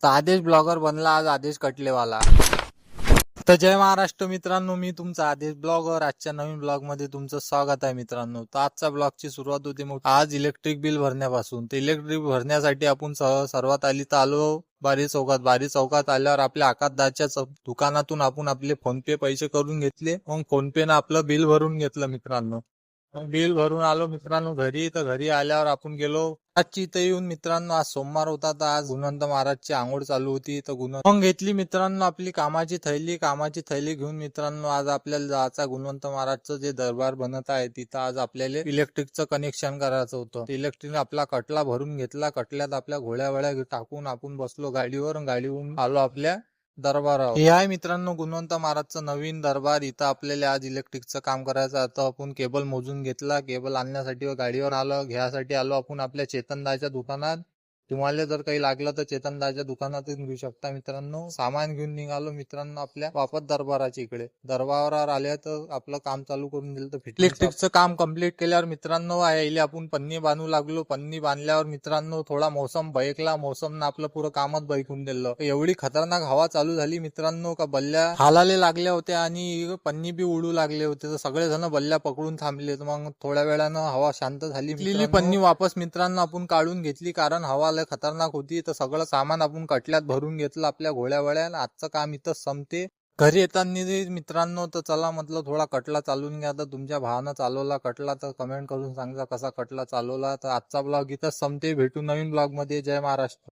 तर आदेश ब्लॉगर बनला आज आदेश कटलेवाला। तर जय महाराष्ट्र मित्रांनो, मी तुमचा आदेश ब्लॉगर। आजच्या नवीन ब्लॉग मध्ये तुमचं स्वागत आहे मित्रांनो। तर आजच्या ब्लॉगची सुरुवात होते मग आज इलेक्ट्रिक बिल भरण्यापासून। तर इलेक्ट्रिक भरण्यासाठी आपण सर्वात आधी तर आलो बारी चौकात। बारी चौकात आल्यावर आपल्या आकाशदाच्या दुकानातून आपण आपले फोन पे पैसे करून घेतले। मग फोन पे न आपलं बिल भरून घेतलं मित्रांनो। बिल भरून आलो मित्रांनो घरी। तर घरी आल्यावर आपण गेलो आजची इथं येऊन मित्रांनो। आज सोमवार होता तर आज गुणवंत महाराजची आंघोळ चालू होती। तर मग घेतली मित्रांनो आपली कामाची थैली घेऊन मित्रांनो आज आपल्याला जायचं गुणवंत महाराजचं जे दरबार बनत आहे तिथं आज आपल्याला इलेक्ट्रिकचं कनेक्शन करायचं होतं। इलेक्ट्रिक आपला कटला भरून घेतला। कटल्यात आपल्या घोड्या वळ्या टाकून आपण बसलो गाडीवर। गाडीवरून आलो आपल्या दरबारावर। हे आहे मित्रांनो गुणवंत महाराजचं नवीन दरबार। इथं आपल्याला आज इलेक्ट्रिकचं काम करायचं। आता आपण केबल मोजून घेतला। केबल आणण्यासाठी गाडीवर आलो घ्यासाठी आलो आपण आपल्या चेतनदाच्या दुकानात। तुम्हाला जर काही लागलं तर चेतनदाच्या दुकानातून घेऊ शकता मित्रांनो। सामान घेऊन निघालो मित्रांनो आपल्या वापस दरबाराच्या इकडे। दरबारावर आले तर आपलं काम चालू करून दिलं। तर इलेक्ट्रिकचं काम कम्प्लीट केल्यावर मित्रांनो यायला आपण पन्नी बांधू लागलो। पन्नी बांधल्यावर मित्रांनो थोडा मोसम बैकला। मोसमनं आपलं पुरं कामच बैकून दिलं। एवढी खतरनाक हवा चालू झाली मित्रांनो का बल्ल्या हालाले लागल्या होत्या आणि पन्नी बी उडू लागले होते। तर सगळे जण बल्ल्या पकडून थांबले। तर मग थोड्या वेळानं हवा शांत झाली। पन्नी वापस मित्रांनो आपण काढून घेतली कारण हवा लय खतरनाक होती। तर सगळं सामान आपण कटल्यात भरून घेतलं आपल्या घोड्या वळ्या। आजचं काम इथं संपते। घरी येताना मित्रांनो तर चला म्हटलं थोडा कटला चालून घ्या। तर तुमच्या भावानं चालवला कटला तर कमेंट करून सांगा कसा कटला चालवला। तर आजचा ब्लॉग इथं संपते। भेटू नवीन ब्लॉग मध्ये। जय महाराष्ट्र।